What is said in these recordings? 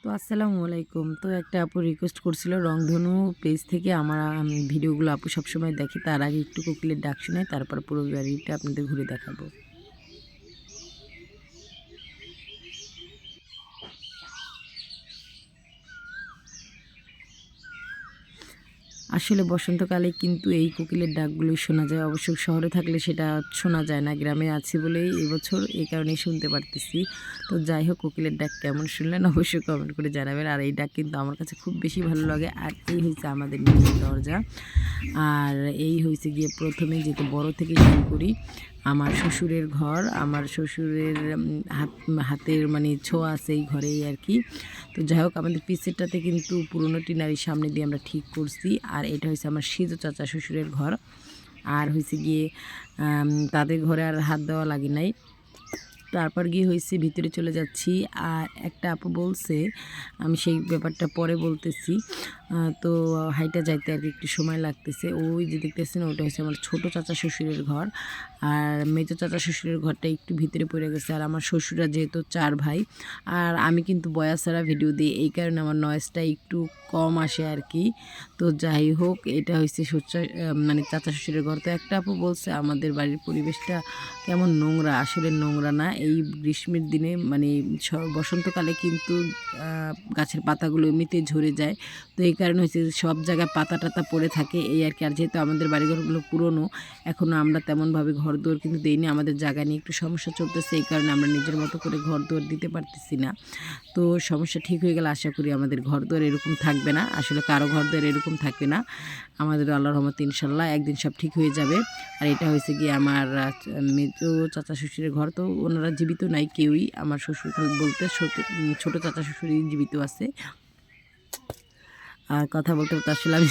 তো আসসালামু আলাইকুম। তো একটা আপু রিকোয়েস্ট করছিল রংধনু পেজ থেকে আমার ভিডিওগুলো আপু সবসময় দেখে, তার আগে একটু কোকিলের ডাক শোনাই, তারপর পুরো বাড়িটা আপনাদের ঘুরে দেখাবো। আসলে বসন্তকালে কিন্তু এই কোকিলের ডাকগুলোই শোনা যায়। অবশ্য শহরে থাকলে সেটা শোনা যায় না, গ্রামে আছি বলেই এবছর এই কারণেই শুনতে পারতেছি। তো যাই হোক, কোকিলের ডাক কেমন শুনলেন অবশ্যই কমেন্ট করে জানাবেন। আর এই ডাক কিন্তু আমার কাছে খুব বেশি ভালো লাগে। আর এই হয়েছে আমাদের নিচের দরজা। আর এই হয়েছে গিয়ে প্রথমে যেহেতু বড় থেকে শুরু করি, আমার শ্বশুরের ঘর, আমার শ্বশুরের হাতের মানে ছোঁয়া আছে এই ঘরেই আর কি। তো যাই হোক, আমাদের পিছেরটাতে কিন্তু পুরনো টিনারির সামনে দিয়ে আমরা ঠিক করছি। আর এটা হয়েছে আমার সিজো চাচা শ্বশুরের ঘর। আর হয়েছে গিয়ে তাদের ঘরে আর হাত দেওয়া লাগে নাই। তারপর গিয়ে হয়েছে ভিতরে চলে যাচ্ছি। আর একটা আপু বলছে, আমি সেই ব্যাপারটা পরে বলতেছি। তো হাইটা যাইতে আর কি একটু সময় লাগতেছে। ওই যে দেখতেছেন ওটা হচ্ছে আমার ছোটো চাচা শ্বশুরের ঘর। আর মেজো চাচা শ্বশুরের ঘরটা একটু ভিতরে পড়ে গেছে। আর আমার শ্বশুরা যেহেতু 4 ভাই, আর আমি কিন্তু বয়াস ছাড়া ভিডিও দিই, এই কারণে আমার নয়েজটা একটু কম আসে আর কি। তো যাই হোক, এটা হচ্ছে মানে চাচা শ্বশুরের ঘর। তো একটা আপু বলছে আমাদের বাড়ির পরিবেশটা কেমন নোংরা। আসলে নোংরা না, এই গ্রীষ্মের দিনে মানে বসন্তকালে কিন্তু গাছের পাতাগুলো এমনিতেই ঝরে যায়। তো এই কারণে হচ্ছে সব জায়গায় পাতা টাতা পড়ে থাকে এই আর কি। আর যেহেতু আমাদের বাড়িঘরগুলো পুরনো, এখনও আমরা তেমনভাবে ঘর দুয়ার কিন্তু দিইনি, আমাদের জায়গা নিয়ে একটু সমস্যা চলতেছে, এই কারণে আমরা নিজের মতো করে ঘর দুয়ার দিতে পারতেছি না। তো সমস্যা ঠিক হয়ে গেলে আশা করি আমাদের ঘর দুয়ার এরকম থাকবে না। আসলে কারো ঘর দুয়ার এরকম থাকবে না, আমাদের আল্লাহর রহমতে ইনশাল্লাহ একদিন সব ঠিক হয়ে যাবে। আর এটা হয়েছে গিয়ে আমার মেজো চাচা শ্বশুরের ঘর। তো ওনারা জীবিত নাই কেউই, আমার শ্বশুর বলতে ছোটো চাচা শ্বশুরই জীবিত আছে। আর কথা বলতে বলতে আসলে আমি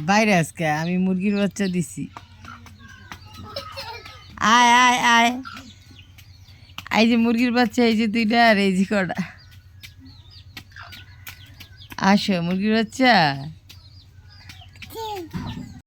বাইরে আজকে আমি মুরগির বাচ্চা দিছি। আয় আয় আয়, এই যে মুরগির বাচ্চা, এই যে 2টা আর এই যে কটা। আসো মুরগির বাচ্চা।